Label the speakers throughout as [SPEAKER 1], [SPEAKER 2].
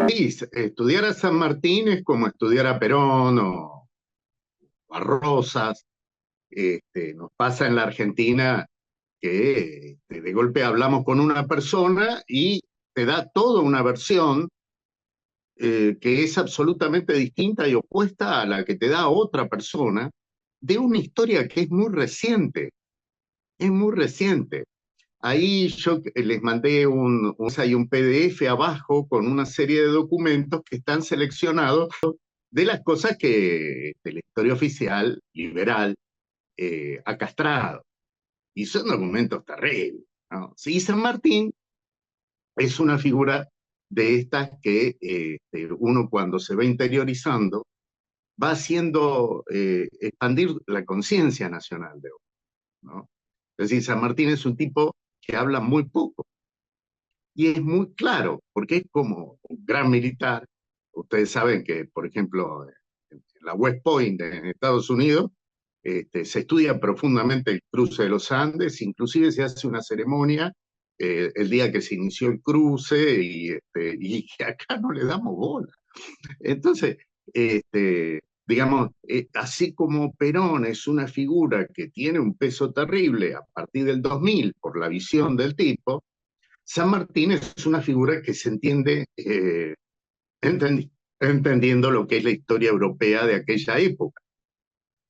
[SPEAKER 1] Sí, estudiar a San Martín es como estudiar a Perón o a Rosas. Nos pasa en la Argentina que de golpe hablamos con una persona y te da toda una versión que es absolutamente distinta y opuesta a la que te da otra persona de una historia que es muy reciente. Ahí yo les mandé hay un PDF abajo con una serie de documentos que están seleccionados de las cosas que la historia oficial liberal ha castrado. Y son documentos terribles, ¿no? Sí, San Martín es una figura de estas que uno cuando se va interiorizando va haciendo expandir la conciencia nacional de uno, ¿no? Es decir, San Martín es un tipo que habla muy poco y es muy claro, porque es como un gran militar. Ustedes saben que, por ejemplo, en la West Point en Estados Unidos, se estudia profundamente el cruce de los Andes, inclusive se hace una ceremonia el día que se inició el cruce y acá no le damos bola. Entonces, digamos, así como Perón es una figura que tiene un peso terrible a partir del 2000 por la visión del tipo, San Martín es una figura que se entiende entendiendo lo que es la historia europea de aquella época,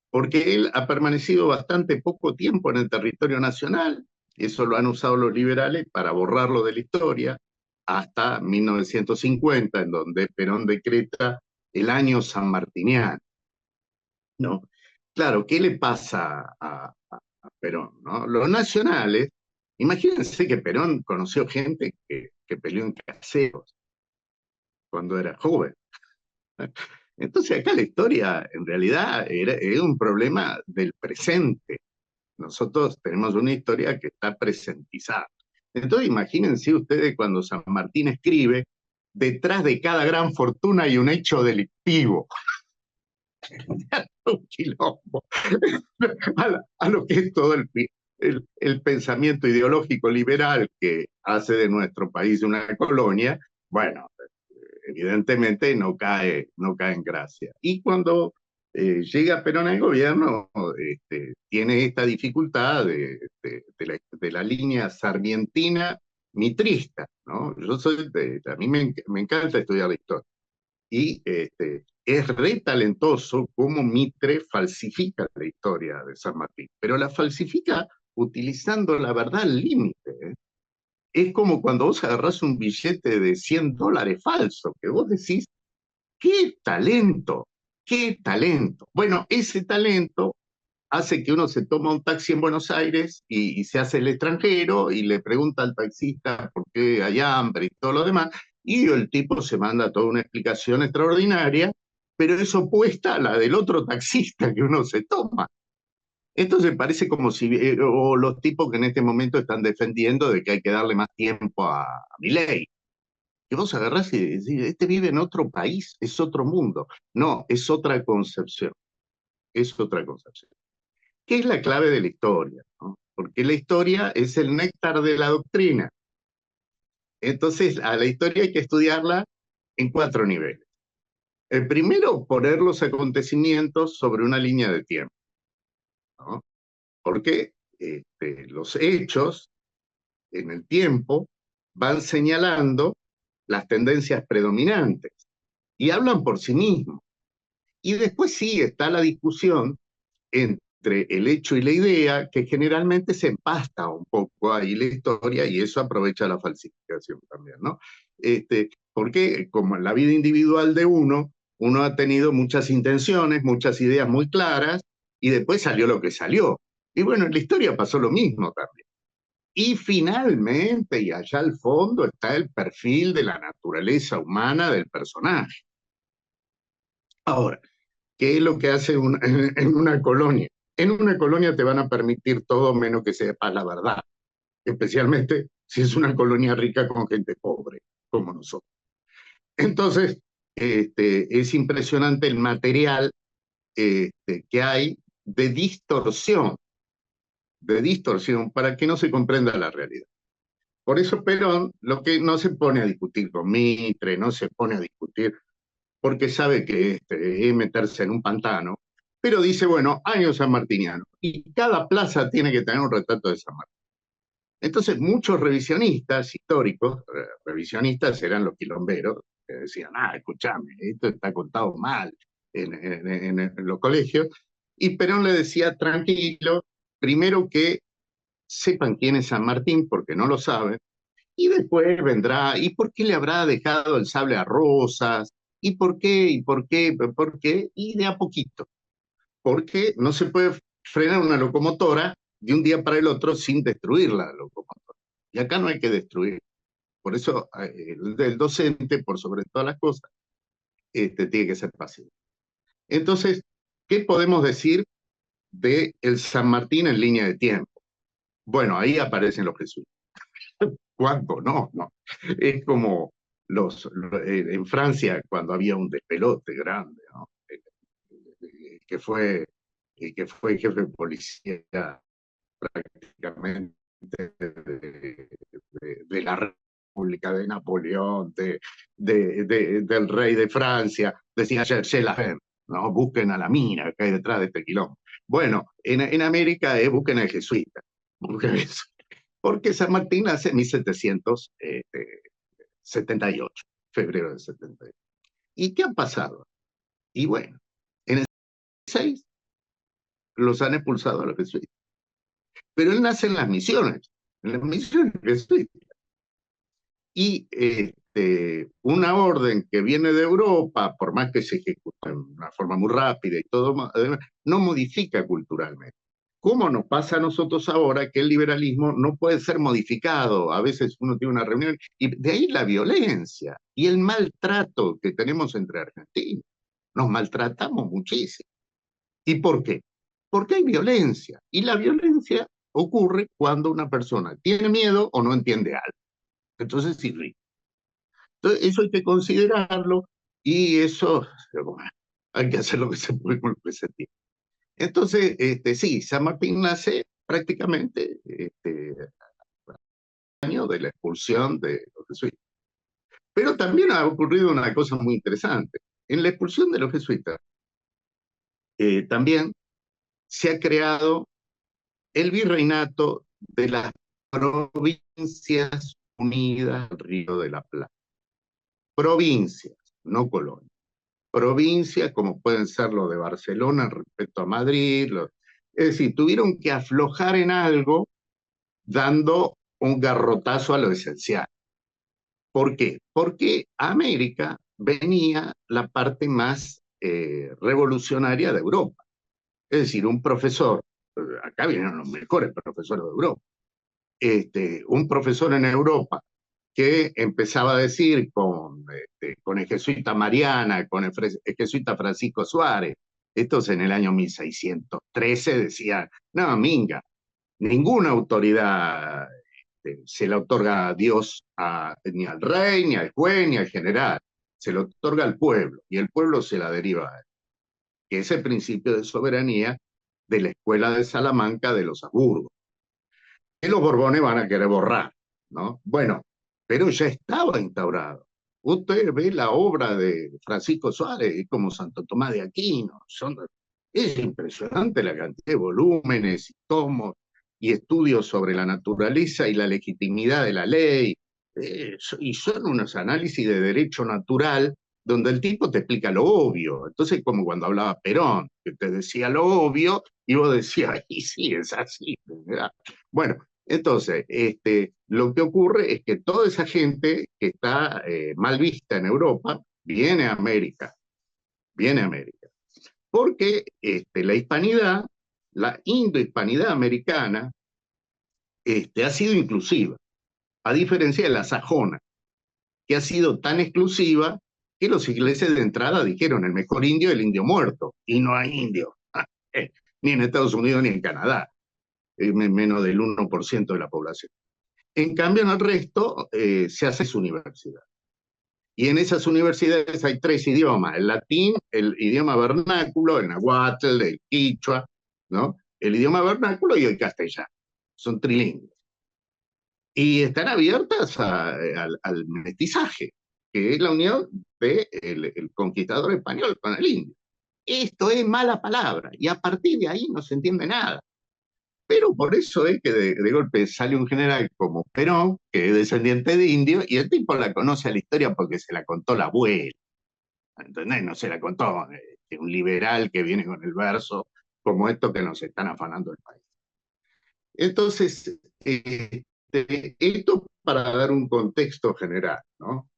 [SPEAKER 1] porque él ha permanecido bastante poco tiempo en el territorio nacional, y eso lo han usado los liberales para borrarlo de la historia, hasta 1950, en donde Perón decreta el año sanmartiniano, ¿no? Claro, ¿qué le pasa a Perón, ¿no? Los nacionales, imagínense que Perón conoció gente que peleó en caseros cuando era joven. Entonces acá la historia en realidad era un problema del presente. Nosotros tenemos una historia que está presentizada. Entonces imagínense ustedes cuando San Martín escribe, detrás de cada gran fortuna hay un hecho delictivo. Un quilombo. A lo que es todo el pensamiento ideológico liberal que hace de nuestro país una colonia, bueno, evidentemente no cae en gracia. Y cuando llega Perón al gobierno, tiene esta dificultad de la línea sarmientina mitrista, ¿no? A mí me encanta estudiar la historia. Y es re talentoso cómo Mitre falsifica la historia de San Martín, pero la falsifica utilizando la verdad al límite, ¿eh? Es como cuando vos agarrás un billete de $100 falso, que vos decís, ¡qué talento! ¡Qué talento! Bueno, ese talento hace que uno se toma un taxi en Buenos Aires y se hace el extranjero y le pregunta al taxista por qué hay hambre y todo lo demás, y el tipo se manda toda una explicación extraordinaria, pero es opuesta a la del otro taxista que uno se toma. Entonces parece como si, o los tipos que en este momento están defendiendo de que hay que darle más tiempo a Milei, que vos agarrás y decís, este vive en otro país, es otro mundo. No, es otra concepción, es otra concepción. ¿Qué es la clave de la historia? ¿No? Porque la historia es el néctar de la doctrina. Entonces, a la historia hay que estudiarla en 4 niveles. El primero, poner los acontecimientos sobre una línea de tiempo, ¿no? Porque los hechos en el tiempo van señalando las tendencias predominantes y hablan por sí mismos. Y después sí está la discusión entre el hecho y la idea, que generalmente se empasta un poco ahí la historia y eso aprovecha la falsificación también, ¿no? Porque como en la vida individual de uno ha tenido muchas intenciones, muchas ideas muy claras y después salió lo que salió. Y bueno, en la historia pasó lo mismo también. Y finalmente, y allá al fondo, está el perfil de la naturaleza humana del personaje. Ahora, ¿qué es lo que hace en una colonia? En una colonia te van a permitir todo menos que sepas la verdad, especialmente si es una colonia rica con gente pobre, como nosotros. Entonces, es impresionante el material que hay de distorsión, para que no se comprenda la realidad. Por eso Perón lo que no se pone a discutir con Mitre, no se pone a discutir porque sabe que es meterse en un pantano, pero dice, bueno, año sanmartiniano, y cada plaza tiene que tener un retrato de San Martín. Entonces, muchos revisionistas históricos, revisionistas eran los quilomberos, que decían, escúchame, esto está contado mal en los colegios, y Perón le decía, tranquilo, primero que sepan quién es San Martín, porque no lo saben, y después vendrá, ¿y por qué le habrá dejado el sable a Rosas? ¿Y por qué? ¿Y por qué? ¿Por qué? Y de a poquito, porque no se puede frenar una locomotora de un día para el otro sin destruir la locomotora. Y acá no hay que destruir. Por eso el docente, por sobre todas las cosas, tiene que ser pasivo. Entonces, ¿qué podemos decir de el San Martín en línea de tiempo? Bueno, ahí aparecen los jesuitas. ¿Cuándo? No, no. Es como en Francia, cuando había un despelote grande, ¿no? Que fue, que fue jefe de policía prácticamente de la República de Napoleón, del rey de Francia, decía Cherchez la Femme, ¿no? Busquen a la mina que hay detrás de este quilombo. Bueno, en América busquen al jesuita, busquen eso. Porque San Martín nace en 1778, febrero del 78. ¿Y qué ha pasado? Y bueno, en el 6 los han expulsado a los jesuitas. Pero él nace en las misiones jesuitas. Y una orden que viene de Europa, por más que se ejecuta de una forma muy rápida y todo, no modifica culturalmente. ¿Cómo nos pasa a nosotros ahora que el liberalismo no puede ser modificado? A veces uno tiene una reunión y de ahí la violencia y el maltrato que tenemos entre argentinos. Nos maltratamos muchísimo. ¿Y por qué? Porque hay violencia y la violencia ocurre cuando una persona tiene miedo o no entiende algo. Entonces sí, entonces, eso hay que considerarlo y eso, bueno, hay que hacer lo que se puede con lo que se tiene. Entonces, sí, San Martín nace prácticamente año de la expulsión de los jesuitas. Pero también ha ocurrido una cosa muy interesante. En la expulsión de los jesuitas, también se ha creado el virreinato de las Provincias Unidas del Río de la Plata. Provincias, no colonias. Provincias como pueden ser lo de Barcelona respecto a Madrid. Es decir, tuvieron que aflojar en algo dando un garrotazo a lo esencial. ¿Por qué? Porque a América venía la parte más revolucionaria de Europa. Es decir, un profesor, acá vienen los mejores profesores de Europa, un profesor en Europa que empezaba a decir con el jesuita Mariana, con el jesuita Francisco Suárez, estos en el año 1613 decían, no, minga, ninguna autoridad se la otorga a Dios ni al rey, ni al juez, ni al general, se lo otorga al pueblo, y el pueblo se la deriva a él. Que es el principio de soberanía de la escuela de Salamanca de los Habsburgos, que los Borbones van a querer borrar, ¿no? Bueno, pero ya estaba instaurado. Usted ve la obra de Francisco Suárez, como Santo Tomás de Aquino, es impresionante la cantidad de volúmenes y tomos y estudios sobre la naturaleza y la legitimidad de la ley, y son unos análisis de derecho natural donde el tipo te explica lo obvio. Entonces, como cuando hablaba Perón, que te decía lo obvio, y vos decías, y sí, es así, ¿verdad? Bueno, entonces, lo que ocurre es que toda esa gente que está mal vista en Europa viene a América, viene a América. Porque la hispanidad, la indohispanidad americana, ha sido inclusiva, a diferencia de la sajona, que ha sido tan exclusiva que los ingleses de entrada dijeron el mejor indio es el indio muerto, y no hay indio, ni en Estados Unidos ni en Canadá, menos del 1% de la población. En cambio, en el resto se hace su universidad. Y en esas universidades hay 3 idiomas, el latín, el idioma vernáculo, el nahuatl, el quichua, ¿no? El idioma vernáculo y el castellano. Son trilingües. y están abiertas al mestizaje, que es la unión del conquistador español con el indio. Esto es mala palabra, y a partir de ahí no se entiende nada. Pero por eso es que de golpe sale un general como Perón, que es descendiente de indio, y el tipo la conoce a la historia porque se la contó la abuela. ¿Entendés? No se la contó un liberal que viene con el verso como esto que nos están afanando el país. Entonces, esto para dar un contexto general, ¿no?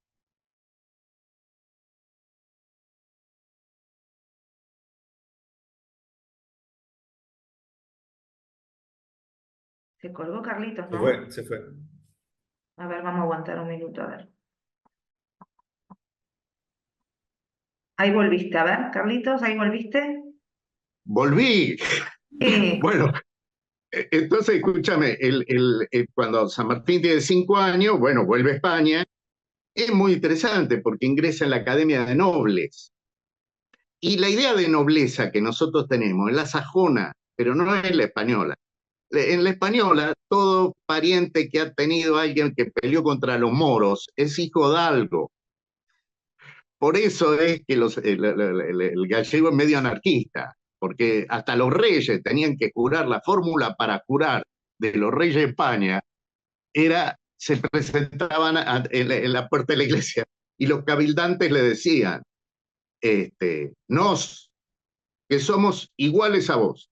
[SPEAKER 2] Se colgó Carlitos,
[SPEAKER 3] Se
[SPEAKER 2] ¿no?
[SPEAKER 3] fue, se fue.
[SPEAKER 2] A ver, vamos a aguantar un minuto, a ver. Ahí volviste, a ver, Carlitos, ahí volviste.
[SPEAKER 1] Volví.
[SPEAKER 2] Eh,
[SPEAKER 1] Bueno, entonces escúchame, cuando San Martín tiene 5 años, bueno, vuelve a España. Es muy interesante porque ingresa en la Academia de Nobles. Y la idea de nobleza que nosotros tenemos es la sajona, pero no es la española. En la española, todo pariente que ha tenido alguien que peleó contra los moros es hijo de algo. Por eso es que el gallego es medio anarquista, porque hasta los reyes tenían que jurar la fórmula para jurar de los reyes de España, se presentaban en la puerta de la iglesia y los cabildantes le decían, nos, que somos iguales a vos,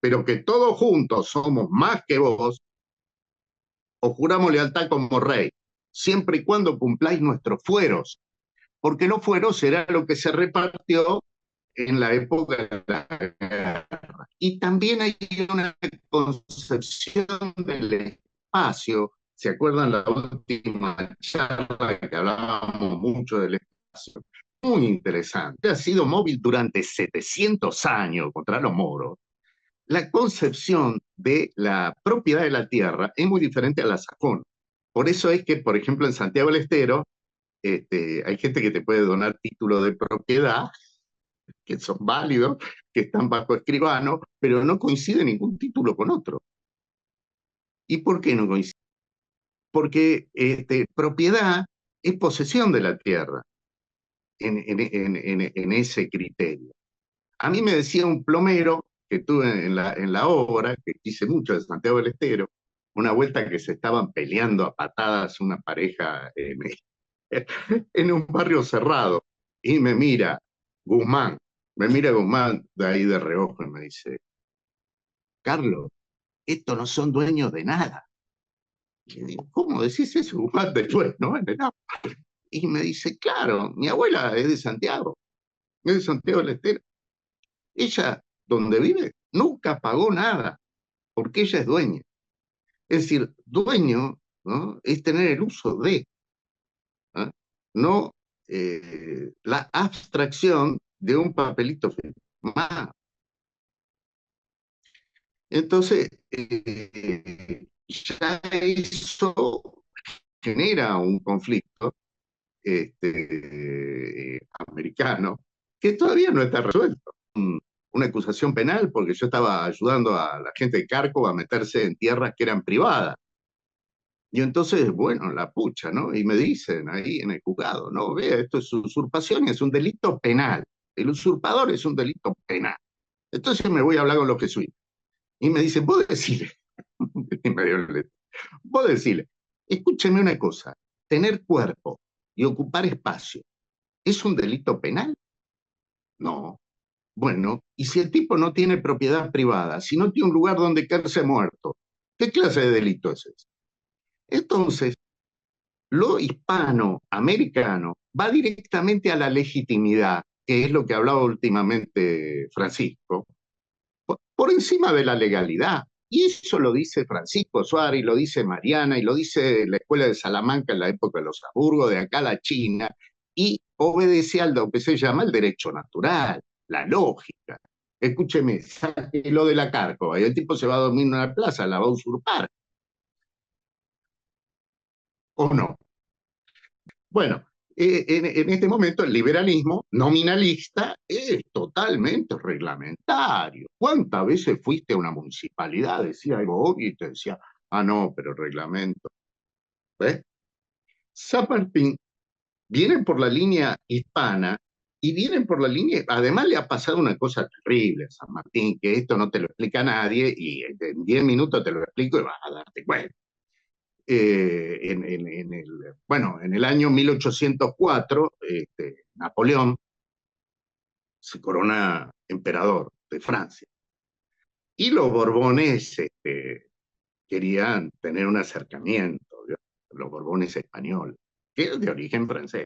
[SPEAKER 1] pero que todos juntos somos más que vos, os juramos lealtad como rey, siempre y cuando cumpláis nuestros fueros, porque los fueros era lo que se repartió en la época de la guerra. Y también hay una concepción del espacio. ¿Se acuerdan la última charla que hablábamos mucho del espacio? Muy interesante. Ha sido móvil durante 700 años contra los moros. La concepción de la propiedad de la tierra es muy diferente a la sajona. Por eso es que, por ejemplo, en Santiago del Estero, hay gente que te puede donar título de propiedad, que son válidos, que están bajo escribano, pero no coincide ningún título con otro. ¿Y por qué no coincide? Porque propiedad es posesión de la tierra en ese criterio. A mí me decía un plomero que tuve en la obra, que hice mucho de Santiago del Estero, una vuelta que se estaban peleando a patadas una pareja en un barrio cerrado, y Guzmán, me mira Guzmán de ahí de reojo y me dice, Carlos, estos no son dueños de nada. Y digo, ¿cómo decís eso, Guzmán, después, no? Y me dice, claro, mi abuela es de Santiago del Estero. Ella, donde vive, nunca pagó nada, porque ella es dueña. Es decir, dueño, ¿no?, es tener el uso de, ¿no? No la abstracción de un papelito firmado. Entonces, ya eso genera un conflicto americano que todavía no está resuelto. Una acusación penal porque yo estaba ayudando a la gente de Carco a meterse en tierras que eran privadas. Y entonces, bueno, la pucha, ¿no? Y me dicen ahí en el juzgado, no, vea, esto es usurpación y es un delito penal. El usurpador es un delito penal. Entonces me voy a hablar con los jesuitas. Y me dicen, vos decile, y me dio vos decile, escúcheme una cosa, tener cuerpo y ocupar espacio, ¿es un delito penal? No. Bueno, y si el tipo no tiene propiedad privada, si no tiene un lugar donde quedarse muerto, ¿qué clase de delito es ese? Entonces, lo hispanoamericano va directamente a la legitimidad, que es lo que hablaba últimamente Francisco, por encima de la legalidad. Y eso lo dice Francisco Suárez, y lo dice Mariana, y lo dice la Escuela de Salamanca en la época de los Habsburgo, de acá a la China, y obedece a lo que se llama el derecho natural, la lógica. Escúcheme, lo de la Cárcova, y el tipo se va a dormir en una plaza, la va a usurpar, ¿o no? Bueno, en este momento el liberalismo nominalista es totalmente reglamentario. ¿Cuántas veces fuiste a una municipalidad, decía algo y te decía, ah, no, pero reglamento? ¿ves? San Martín viene por la línea hispana y vienen por la línea, además le ha pasado una cosa terrible a San Martín, que esto no te lo explica nadie y en 10 minutos te lo explico y vas a darte cuenta. Bueno, en el año 1804, Napoleón se corona emperador de Francia y los Borbones querían tener un acercamiento, ¿vio? Los Borbones españoles, que es de origen francés.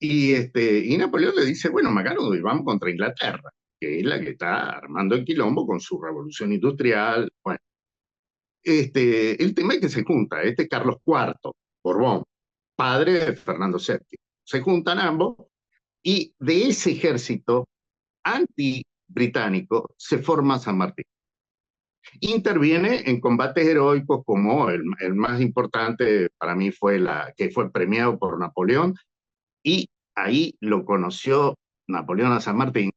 [SPEAKER 1] Y Napoleón le dice, bueno, Macanudo, y vamos contra Inglaterra, que es la que está armando el quilombo con su revolución industrial. Bueno, el tema es que se junta, Carlos IV, Borbón, padre de Fernando VII. Se juntan ambos y de ese ejército anti-británico se forma San Martín. Interviene en combates heroicos como el más importante para mí fue que fue premiado por Napoleón, y ahí lo conoció Napoleón a San Martín,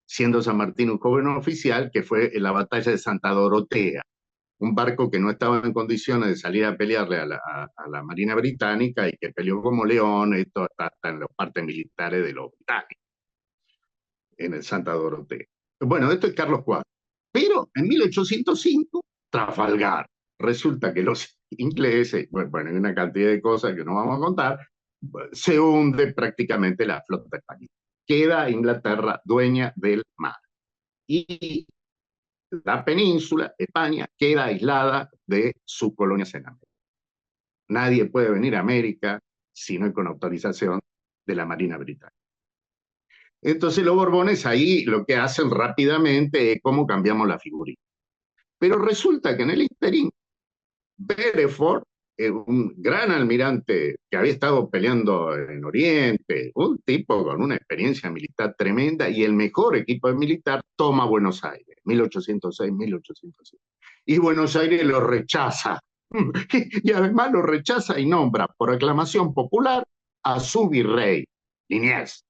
[SPEAKER 1] siendo San Martín un joven oficial, que fue en la batalla de Santa Dorotea, un barco que no estaba en condiciones de salir a pelearle a la Marina Británica y que peleó como león. Esto está en las partes militares de los británicos, en el Santa Dorotea. Bueno, esto es Carlos IV. Pero en 1805, Trafalgar. Resulta que los ingleses, bueno, hay una cantidad de cosas que no vamos a contar, se hunde prácticamente la flota española. Queda Inglaterra dueña del mar. Y la península, España, queda aislada de sus colonias en América. Nadie puede venir a América si no hay con autorización de la Marina Británica. Entonces los Borbones ahí lo que hacen rápidamente es cómo cambiamos la figurita. Pero resulta que en el interín, Bedford, un gran almirante que había estado peleando en Oriente, un tipo con una experiencia militar tremenda y el mejor equipo militar, toma Buenos Aires, 1806-1807. Y Buenos Aires lo rechaza. Y además lo rechaza y nombra por aclamación popular a su virrey, Liniers.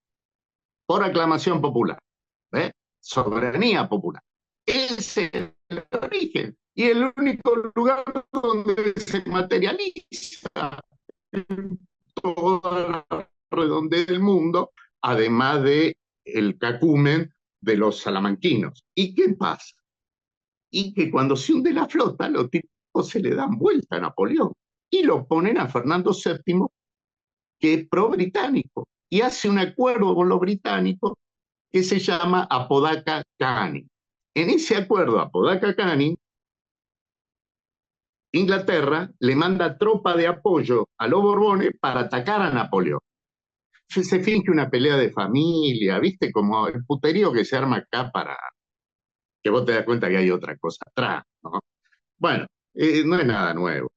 [SPEAKER 1] Por aclamación popular. ¿Eh? Soberanía popular. Ese es el origen y el único lugar donde se materializa en toda la redondez del mundo, además de el cacumen de los salamanquinos. ¿Y qué pasa? Y que cuando se hunde la flota, los tipos se le dan vuelta a Napoleón y lo ponen a Fernando VII, que es pro-británico, y hace un acuerdo con los británicos que se llama Apodaca-Canning. En ese acuerdo Apodaca-Canning, Inglaterra le manda tropa de apoyo a los Borbones para atacar a Napoleón. Se finge una pelea de familia, ¿viste? Como el puterío que se arma acá para que vos te das cuenta que hay otra cosa atrás, ¿no? Bueno, no es nada nuevo.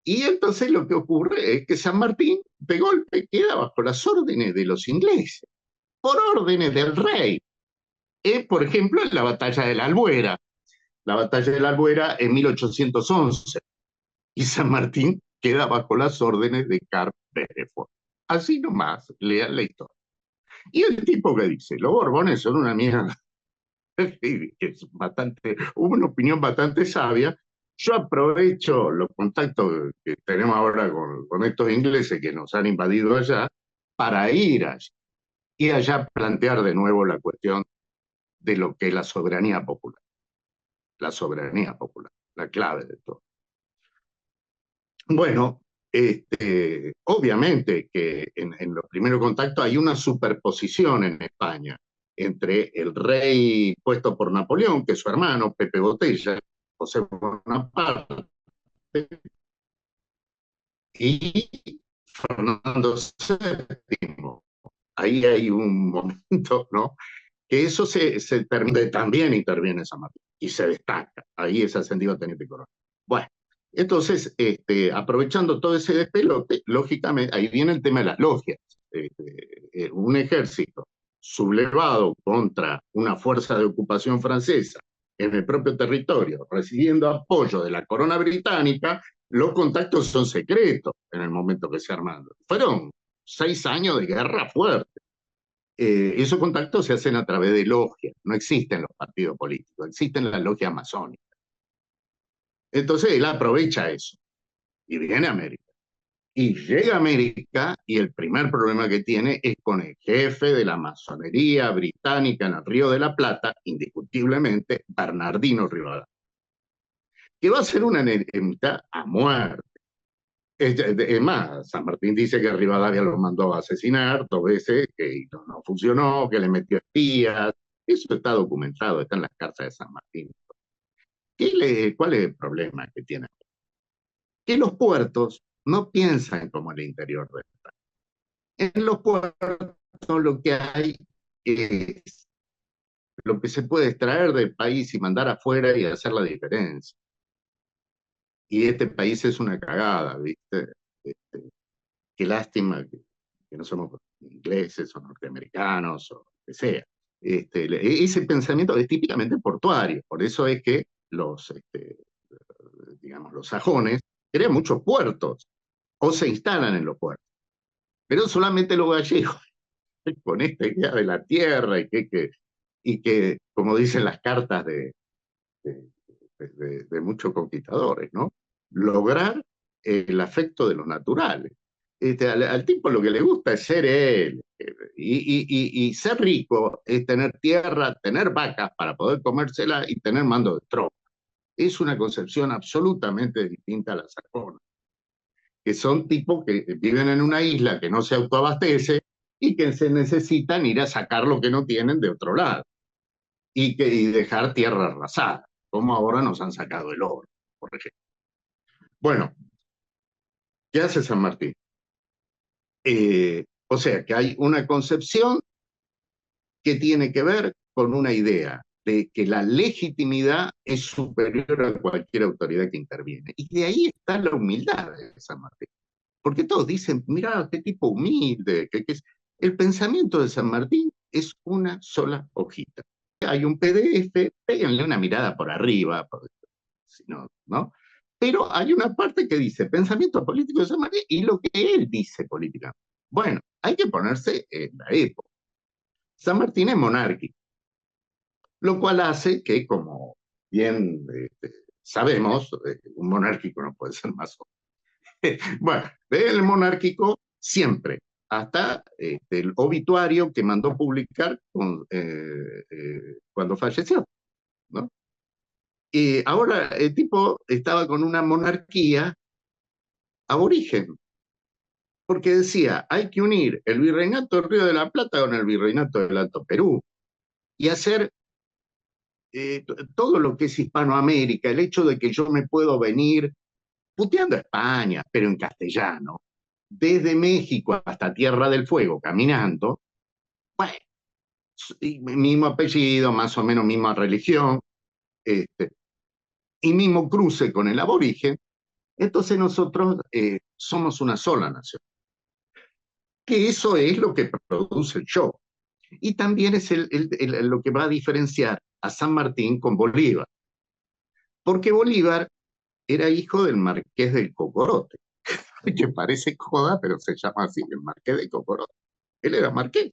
[SPEAKER 1] Y entonces lo que ocurre es que San Martín de golpe queda bajo las órdenes de los ingleses, por órdenes del rey. Por ejemplo, en la batalla de la Albuera. La batalla de la Albuera en 1811. Y San Martín queda bajo las órdenes de Carl Bedford. Así nomás, lean la historia. Y el tipo que dice, los Borbones son una mierda, es una opinión bastante sabia. Yo aprovecho los contactos que tenemos ahora con estos ingleses que nos han invadido allá para ir allá y allá plantear de nuevo la cuestión de lo que es la soberanía popular. La soberanía popular, la clave de todo. Bueno, obviamente que en los primeros contactos hay una superposición en España entre el rey puesto por Napoleón, que es su hermano, Pepe Botella, José Bonaparte, y Fernando VII. Ahí hay un momento, ¿no? Que eso se termina, también interviene San Martín y se destaca. Ahí es ascendido a teniente coronel. Bueno, entonces, aprovechando todo ese despelote, lógicamente, ahí viene el tema de las logias. Un ejército sublevado contra una fuerza de ocupación francesa en el propio territorio, recibiendo apoyo de la corona británica, los contactos son secretos en el momento que se arman. Fueron 6 años de guerra fuerte. Esos contactos se hacen a través de logias, no existen los partidos políticos, existen las logias masónicas. Entonces él aprovecha eso y viene a América. Y llega a América y el primer problema que tiene es con el jefe de la masonería británica en el Río de la Plata, indiscutiblemente, Bernardino Rivadavia, que va a ser una enemistad a muerte. Es más, San Martín dice que Rivadavia lo mandó a asesinar 2 veces, que no funcionó, que le metió espías. Eso está documentado, está en las cartas de San Martín. ¿Cuál es el problema que tiene? Que los puertos no piensan como el interior del país. En los puertos lo que hay es lo que se puede extraer del país y mandar afuera y hacer la diferencia. Y este país es una cagada, ¿viste? Este, qué lástima que no somos ingleses o norteamericanos o lo que sea. Ese pensamiento es típicamente portuario, por eso es que digamos, los sajones crean muchos puertos o se instalan en los puertos, pero solamente los gallegos, con esta idea de la tierra y que como dicen las cartas de, de muchos conquistadores, ¿no? Lograr el afecto de los naturales. Al tipo lo que le gusta es ser él. Y ser rico es tener tierra, tener vacas para poder comérsela y tener mando de tropa. Es una concepción absolutamente distinta a la sajona, que son tipos que viven en una isla que no se autoabastece y que se necesitan ir a sacar lo que no tienen de otro lado y dejar tierra arrasada, como ahora nos han sacado el oro, por ejemplo. Bueno, ¿qué hace San Martín? O sea, que hay una concepción que tiene que ver con una idea de que la legitimidad es superior a cualquier autoridad que interviene. Y de ahí está la humildad de San Martín. Porque todos dicen, mira, qué tipo humilde, que es. El pensamiento de San Martín es una sola hojita. Hay un PDF, péguenle una mirada por arriba, si no, ¿no? Pero hay una parte que dice pensamiento político de San Martín y lo que él dice políticamente. Bueno, hay que ponerse en la época. San Martín es monárquico, lo cual hace que, como bien sabemos, un monárquico no puede ser más. Bueno, el monárquico siempre, hasta el obituario que mandó publicar cuando falleció, ¿no? Y ahora el tipo estaba con una monarquía aborigen, porque decía, hay que unir el virreinato del Río de la Plata con el virreinato del Alto Perú y hacer todo lo que es Hispanoamérica, el hecho de que yo me puedo venir puteando a España, pero en castellano, desde México hasta Tierra del Fuego, caminando, bueno, mismo apellido, más o menos misma religión, este, y mismo cruce con el aborigen, entonces nosotros somos una sola nación. Que eso es lo que produce el show. Y también es lo que va a diferenciar a San Martín con Bolívar. Porque Bolívar era hijo del Marqués del Cocorote, que parece joda, pero se llama así, el Marqués del Cocorote. Él era marqués.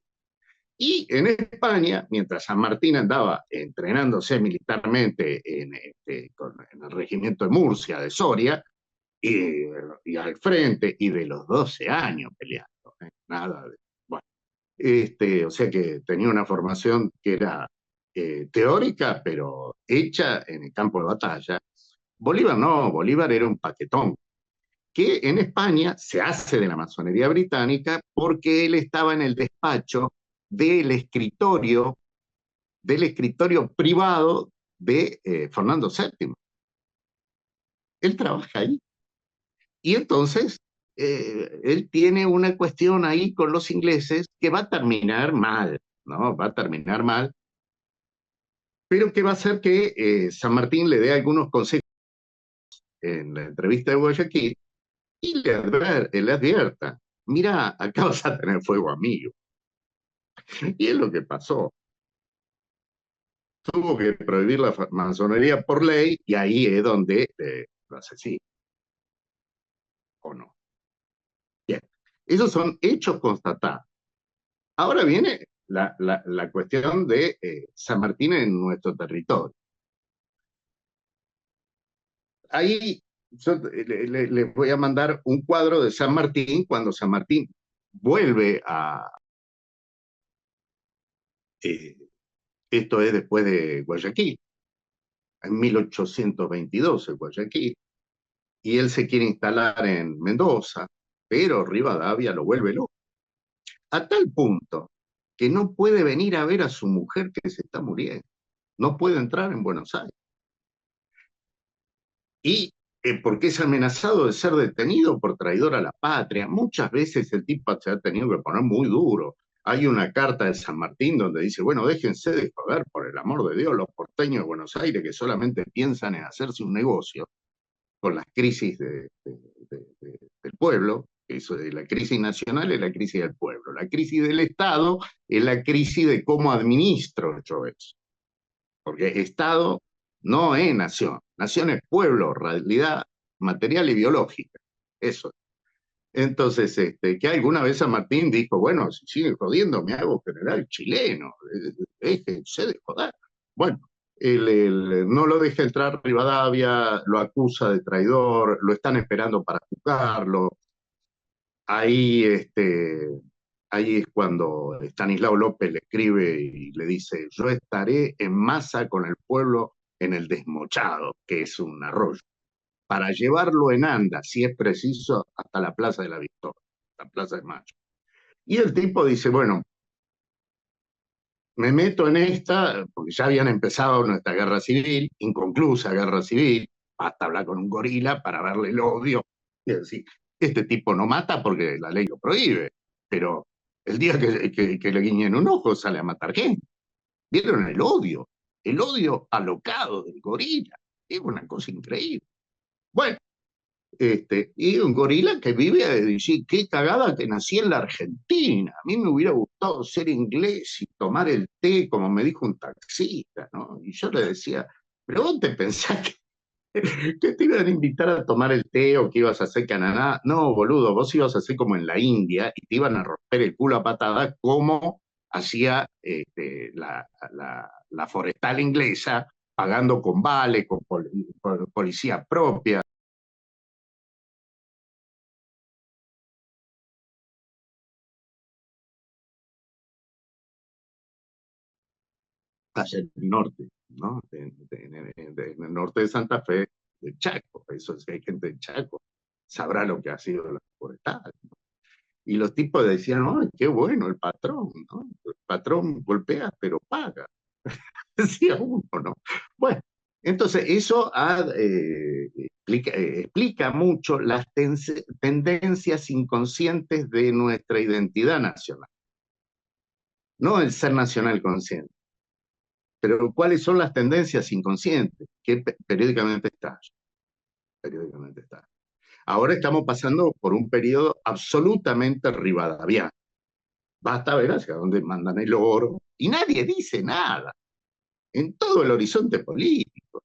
[SPEAKER 1] Y en España, mientras San Martín andaba entrenándose militarmente en el regimiento de Murcia, de Soria, y al frente, y de los 12 años peleando, nada de. Bueno, o sea que tenía una formación que era teórica, pero hecha en el campo de batalla. Bolívar no, Bolívar era un paquetón, que en España se hace de la masonería británica porque él estaba en el despacho del escritorio, privado de Fernando VII. Él trabaja ahí. Y entonces, él tiene una cuestión ahí con los ingleses que va a terminar mal, ¿no? Va a terminar mal, pero que va a hacer que San Martín le dé algunos consejos en la entrevista de Guayaquil y le advierta, mira, acá vas a tener fuego amigo. Y es lo que pasó. Tuvo que prohibir la masonería por ley y ahí es donde lo asesina. ¿O no? Bien. Esos son hechos constatados. Ahora viene la cuestión de San Martín en nuestro territorio. Ahí Yo le voy a mandar un cuadro de San Martín cuando San Martín vuelve a... eh, esto es después de Guayaquil, en 1822 en Guayaquil, y él se quiere instalar en Mendoza, pero Rivadavia lo vuelve loco, a tal punto que no puede venir a ver a su mujer que se está muriendo, no puede entrar en Buenos Aires. Y porque es amenazado de ser detenido por traidor a la patria. Muchas veces el tipo se ha tenido que poner muy duro. Hay una carta de San Martín donde dice, bueno, déjense de joder, por el amor de Dios, los porteños de Buenos Aires que solamente piensan en hacerse un negocio con las crisis del pueblo. Eso de la crisis nacional es la crisis del pueblo. La crisis del Estado es la crisis de cómo administro yo eso. Porque Estado no es nación. Nación es pueblo, realidad material y biológica. Eso. Entonces, que alguna vez San Martín dijo, bueno, si siguen jodiendo, me hago general chileno. Déjense de joder. Bueno, no lo deja entrar Rivadavia, lo acusa de traidor, lo están esperando para juzgarlo. Ahí, ahí es cuando Estanislao López le escribe y le dice, yo estaré en masa con el pueblo en el Desmochado, que es un arroyo, para llevarlo en anda, si es preciso, hasta la Plaza de la Victoria, la Plaza de Mayo. Y el tipo dice, bueno, me meto en esta, porque ya habían empezado nuestra guerra civil, inconclusa guerra civil, basta hablar con un gorila para verle el odio, y decir, este tipo no mata porque la ley lo prohíbe, pero el día que le guiñen un ojo sale a matar gente. ¿Vieron el odio alocado del gorila? Es una cosa increíble. Bueno, y un gorila que vive a decir, qué cagada que nací en la Argentina. A mí me hubiera gustado ser inglés y tomar el té, como me dijo un taxista, ¿no? Y yo le decía, pero vos te pensás que te iban a invitar a tomar el té o que ibas a hacer cananá. No, boludo, vos ibas a hacer como en la India y te iban a romper el culo a patadas como hacía la forestal inglesa, pagando con vale, con policía propia. Hacia el norte, ¿no? En el norte de Santa Fe, del Chaco. Eso es que hay gente del Chaco, sabrá lo que ha sido la forestal. Y los tipos decían, ¡ay, qué bueno el patrón! ¿No? El patrón golpea, pero paga. Decía uno, ¿no? Bueno, entonces eso explica mucho las tendencias inconscientes de nuestra identidad nacional, no el ser nacional consciente. Pero ¿cuáles son las tendencias inconscientes? Que periódicamente está. Periódicamente está. Ahora estamos pasando por un periodo absolutamente rivadaviano. Basta ver hacia dónde mandan el oro. Y nadie dice nada en todo el horizonte político.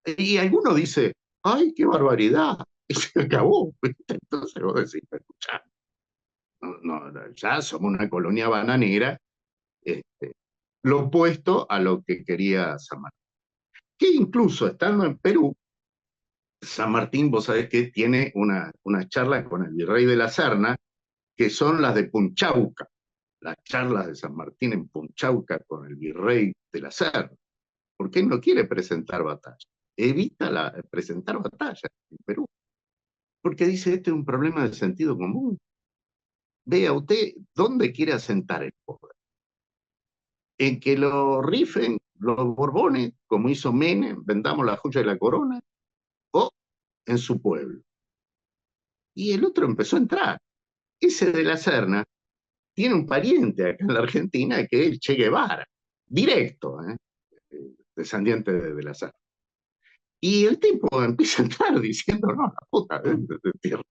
[SPEAKER 1] Y alguno dice, ¡ay, qué barbaridad! Y se acabó. Entonces vos decís, escuchá, ya somos una colonia bananera, este, lo opuesto a lo que quería San Martín. Que incluso estando en Perú, San Martín, vos sabés que tiene una charla con el virrey de la Serna, que son las de Punchauca, las charlas de San Martín en Punchauca con el virrey de la Serna, porque él no quiere presentar batalla, evita presentar batalla en Perú, porque dice, este es un problema de sentido común. Vea usted dónde quiere asentar el poder. En que lo rifen los Borbones, como hizo Menem, vendamos la joya de la corona, o en su pueblo. Y el otro empezó a entrar. Ese de la Serna tiene un pariente acá en la Argentina que es el Che Guevara, directo, descendiente de la Serna. Y el tipo empieza a entrar diciendo, no, la puta de tierra.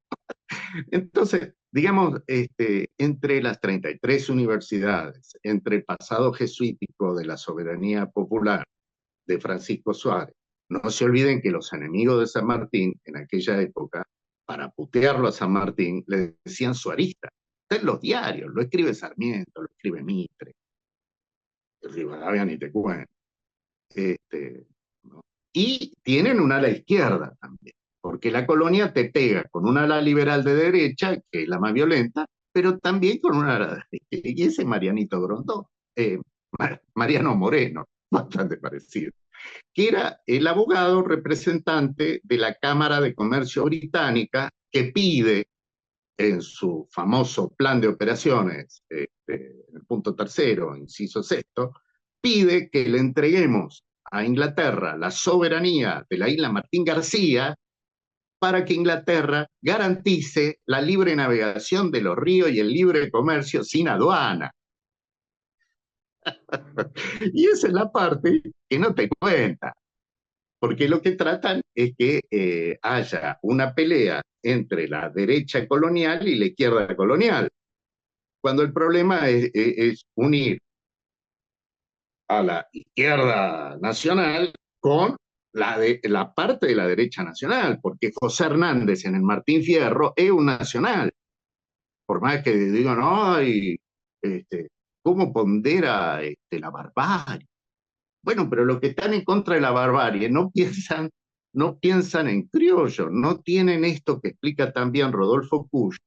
[SPEAKER 1] Entonces, digamos, entre las 33 universidades, entre el pasado jesuítico de la soberanía popular de Francisco Suárez, no se olviden que los enemigos de San Martín en aquella época, para putearlo a San Martín, le decían suarista. Está en los diarios, lo escribe Sarmiento, lo escribe Mitre, el Rivadavia ni te cuento. ¿No? Y tienen un ala izquierda también, porque la colonia te pega con una ala liberal de derecha, que es la más violenta, pero también con una, y ese Marianito Grondón, Mariano Moreno, bastante parecido, que era el abogado representante de la Cámara de Comercio británica que pide en su famoso plan de operaciones, el punto tercero, inciso sexto, pide que le entreguemos a Inglaterra la soberanía de la isla Martín García para que Inglaterra garantice la libre navegación de los ríos y el libre comercio sin aduana. Y esa es la parte que no te cuenta, porque lo que tratan es que haya una pelea entre la derecha colonial y la izquierda colonial, cuando el problema es unir a la izquierda nacional con la parte de la derecha nacional, porque José Hernández en el Martín Fierro es un nacional, por más que digan, ay, ¿cómo pondera la barbarie? Bueno, pero los que están en contra de la barbarie no piensan en criollo, no tienen esto que explica también Rodolfo Kusch,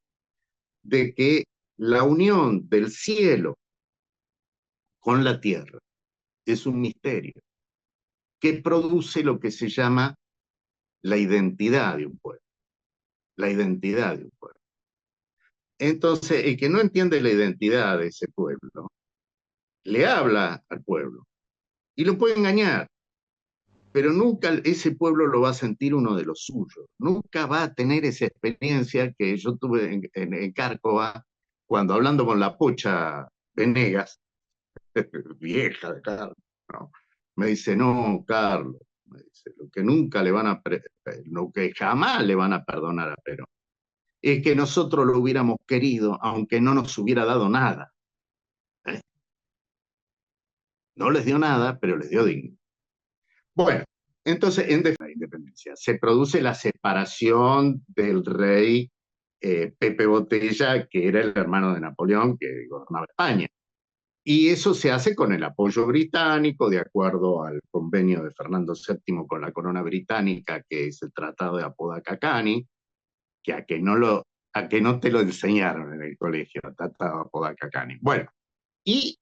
[SPEAKER 1] de que la unión del cielo con la tierra es un misterio que produce lo que se llama la identidad de un pueblo, la identidad de un pueblo. Entonces, el que no entiende la identidad de ese pueblo, le habla al pueblo y lo puede engañar, pero nunca ese pueblo lo va a sentir uno de los suyos, nunca va a tener esa experiencia que yo tuve en Cárcova, cuando hablando con la Pocha Venegas, vieja de Carlos, ¿no? Me dice, no, Carlos, me dice, lo que jamás le van a perdonar a Perón es que nosotros lo hubiéramos querido aunque no nos hubiera dado nada. ¿Eh? No les dio nada, pero les dio dignidad. Bueno, entonces en la independencia se produce la separación del rey Pepe Botella, que era el hermano de Napoleón, que gobernaba España. Y eso se hace con el apoyo británico, de acuerdo al convenio de Fernando VII con la corona británica, que es el Tratado de Apodaca-Cani, que a que no te lo enseñaron en el colegio, el Tratado de Apodaca-Cani. Bueno, y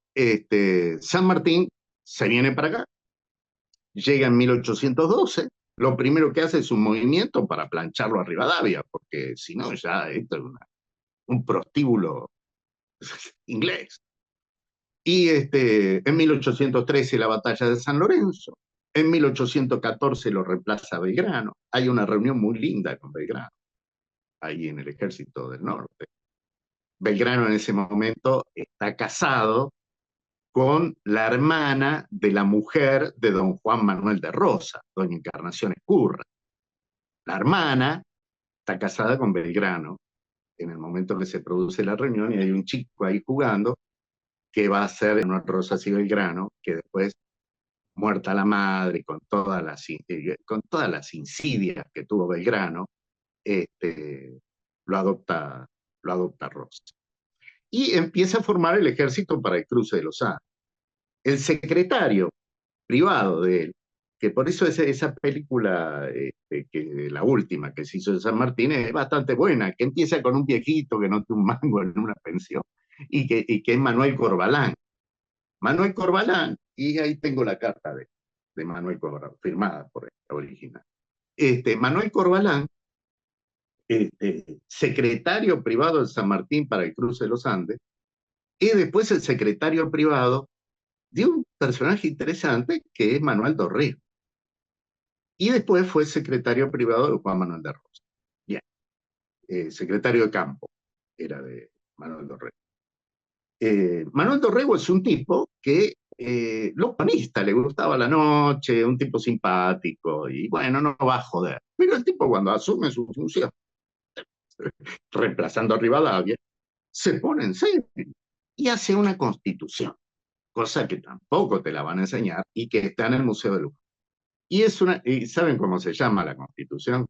[SPEAKER 1] San Martín se viene para acá, llega en 1812, lo primero que hace es un movimiento para plancharlo a Rivadavia, porque si no ya esto es un prostíbulo inglés. Y en 1813 la batalla de San Lorenzo, en 1814 lo reemplaza Belgrano, hay una reunión muy linda con Belgrano, ahí en el Ejército del Norte. Belgrano en ese momento está casado con la hermana de la mujer de don Juan Manuel de Rosa, doña Encarnación Escurra. La hermana está casada con Belgrano en el momento que se produce la reunión y hay un chico ahí jugando que va a ser Manuel Rosas y Belgrano, que después, muerta la madre, con todas las insidias que tuvo Belgrano, lo adopta, lo adopta Rosas. Y empieza a formar el ejército para el cruce de los Andes. El secretario privado de él, que por eso esa película, que la última que se hizo de San Martín, es bastante buena, que empieza con un viejito que no tiene un mango en una pensión, y que es Manuel Corbalán. Manuel Corbalán, y ahí tengo la carta de Manuel Corbalán, firmada por el original. Manuel Corbalán, secretario privado de San Martín para el cruce de los Andes, y después el secretario privado de un personaje interesante que es Manuel Dorrego. Y después fue secretario privado de Juan Manuel de Rosa. Bien, secretario de campo era de Manuel Dorrego. Manuel Dorrego es un tipo que los panistas le gustaba la noche, un tipo simpático, y bueno, no va a joder. Pero el tipo cuando asume su función, reemplazando a Rivadavia, se pone en serio y hace una constitución, cosa que tampoco te la van a enseñar y que está en el Museo de Louvre. ¿Y saben cómo se llama la constitución?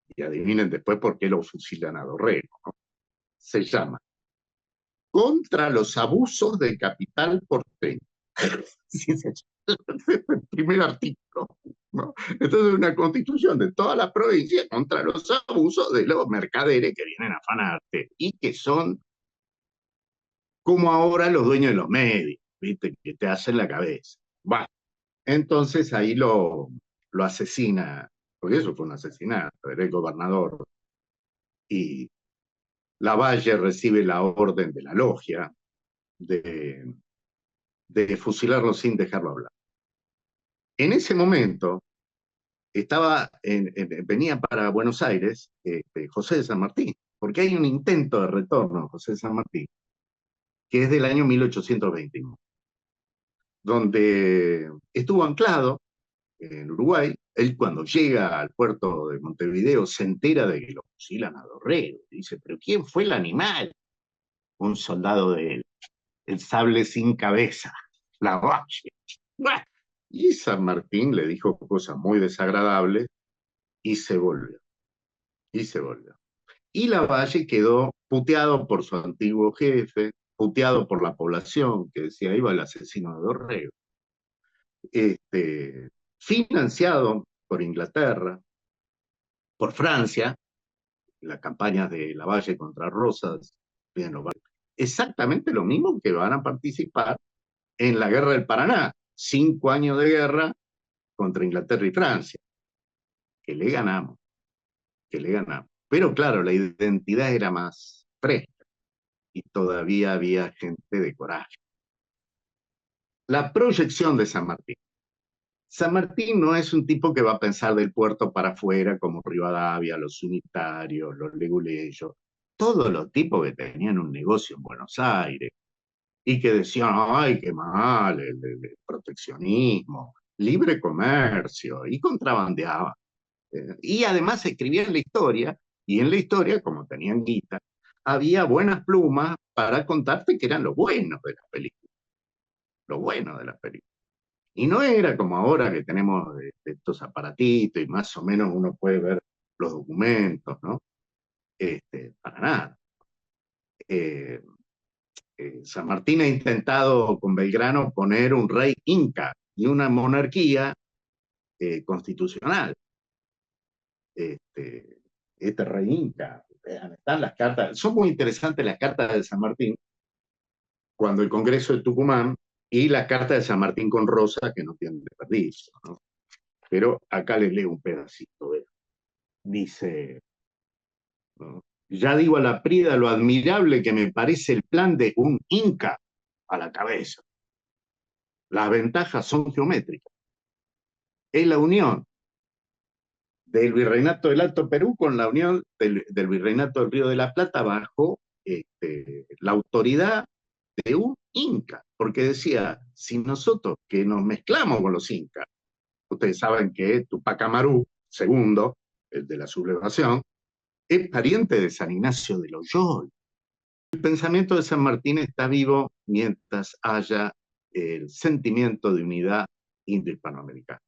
[SPEAKER 1] Y adivinen después por qué lo fusilan a Dorrego, ¿no? Se llama Contra los abusos del capital porteño. Sí, el primer artículo. ¿no? Entonces, una constitución de toda la provincia contra los abusos de los mercaderes que vienen a afanarte y que son como ahora los dueños de los medios, ¿viste? Que te hacen la cabeza. Bueno, entonces ahí lo asesina, porque eso fue un asesinato, era el gobernador, y Lavalle recibe la orden de la logia de, de fusilarlo sin dejarlo hablar. En ese momento venía para Buenos Aires José de San Martín, porque hay un intento de retorno a José de San Martín, que es del año 1821, donde estuvo anclado en Uruguay. Él cuando llega al puerto de Montevideo se entera de que lo fusilan a Dorrego. Dice, pero ¿quién fue el animal? Un soldado de él, el sable sin cabeza, Lavalle. Bueno, y San Martín le dijo cosas muy desagradables y se volvió, y se volvió. Y Lavalle quedó puteado por su antiguo jefe, puteado por la población que decía, iba el asesino de Dorrego, financiado por Inglaterra, por Francia, las campañas de Lavalle contra Rosas, exactamente lo mismo que van a participar en la guerra del Paraná, 5 años de guerra contra Inglaterra y Francia, que le ganamos, que le ganamos. Pero claro, la identidad era más fresca y todavía había gente de coraje. La proyección de San Martín. San Martín no es un tipo que va a pensar del puerto para afuera como Rivadavia, los unitarios, los leguleyos, todos los tipos que tenían un negocio en Buenos Aires y que decían, ay, qué mal, el proteccionismo, libre comercio, y contrabandeaban. Y además escribían la historia, y en la historia, como tenían guita, había buenas plumas para contarte que eran lo bueno de las películas, lo bueno de las películas. Y no era como ahora que tenemos estos aparatitos y más o menos uno puede ver los documentos, ¿no? Para nada. Eh, San Martín ha intentado con Belgrano poner un rey inca y una monarquía constitucional. Este rey inca, están las cartas, son muy interesantes las cartas de San Martín, cuando el Congreso de Tucumán y la carta de San Martín con Rosa, que no tienen desperdicio, ¿no? Pero acá les leo un pedacito. Dice, ¿no? Ya digo a la Prida lo admirable que me parece el plan de un inca a la cabeza. Las ventajas son geométricas. Es la unión del virreinato del Alto Perú con la unión del virreinato del Río de la Plata bajo la autoridad de un inca. Porque decía, si nosotros que nos mezclamos con los incas, ustedes saben que Tupac Amaru, segundo, el de la sublevación, es pariente de San Ignacio de Loyola. El pensamiento de San Martín está vivo mientras haya el sentimiento de unidad indo-hispanoamericana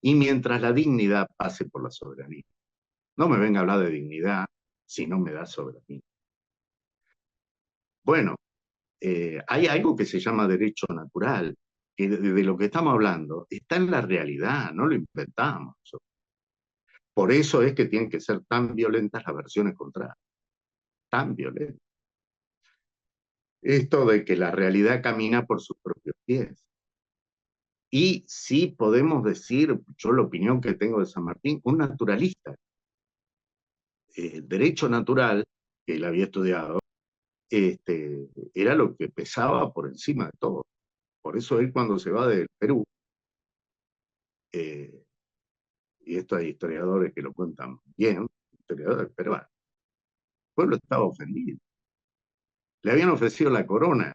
[SPEAKER 1] y mientras la dignidad pase por la soberanía. No me venga a hablar de dignidad si no me da soberanía. Bueno, hay algo que se llama derecho natural, que de lo que estamos hablando está en la realidad, no lo inventamos. Por eso es que tienen que ser tan violentas las versiones contrarias, tan violentas. Esto de que la realidad camina por sus propios pies. Y sí podemos decir, yo la opinión que tengo de San Martín, un naturalista. Derecho natural, que él había estudiado, era lo que pesaba por encima de todo. Por eso él cuando se va del Perú, eh, y esto hay historiadores que lo cuentan bien, historiadores peruanos, el pueblo estaba ofendido. Le habían ofrecido la corona,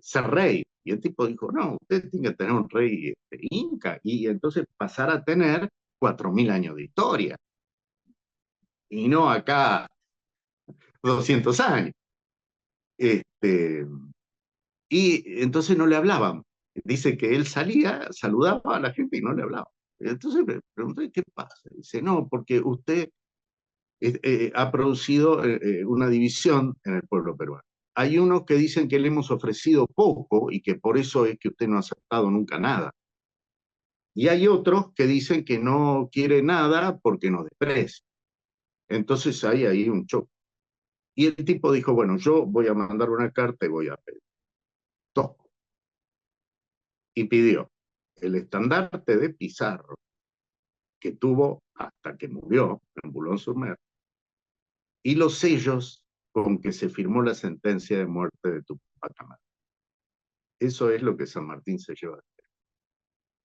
[SPEAKER 1] ser rey, y el tipo dijo, no, usted tiene que tener un rey inca, y entonces pasar a tener 4.000 años de historia, y no acá 200 años. Y entonces no le hablaban. Dice que él salía, saludaba a la gente y no le hablaba. Entonces me pregunté, ¿qué pasa? Dice, no, porque usted ha producido una división en el pueblo peruano. Hay unos que dicen que le hemos ofrecido poco y que por eso es que usted no ha aceptado nunca nada. Y hay otros que dicen que no quiere nada porque nos desprecia. Entonces hay ahí un choque. Y el tipo dijo, bueno, yo voy a mandar una carta y voy a pedir. Toco. Y pidió el estandarte de Pizarro, que tuvo hasta que murió en Boulogne-sur-Mer, y los sellos con que se firmó la sentencia de muerte de Tupac Amaru. Eso es lo que San Martín se lleva.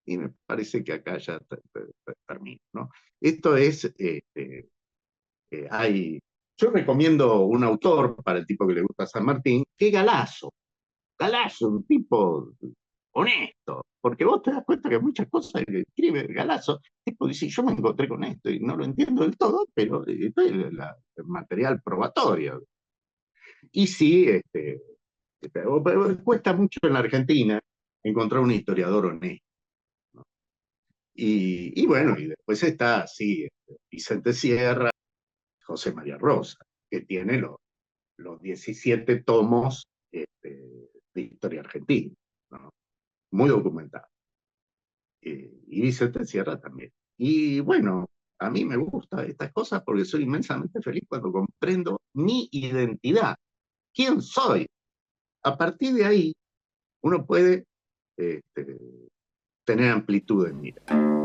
[SPEAKER 1] Y me parece que acá ya termino, ¿no? Esto es, hay, yo recomiendo un autor para el tipo que le gusta San Martín, que es Galasso. Galasso, un tipo honesto, porque vos te das cuenta que muchas cosas que escribe Galasso, tipo dice, yo me encontré con esto y no lo entiendo del todo, pero esto es el material probatorio. Y sí, cuesta mucho en la Argentina encontrar un historiador honesto. ¿No? Y bueno, y después está así, Vicente Sierra, José María Rosa, que tiene los 17 tomos de historia argentina, ¿no? Muy documentado. Y Vicente Sierra también. Y bueno, a mí me gustan estas cosas porque soy inmensamente feliz cuando comprendo mi identidad, quién soy. A partir de ahí, uno puede este, tener amplitud en mira.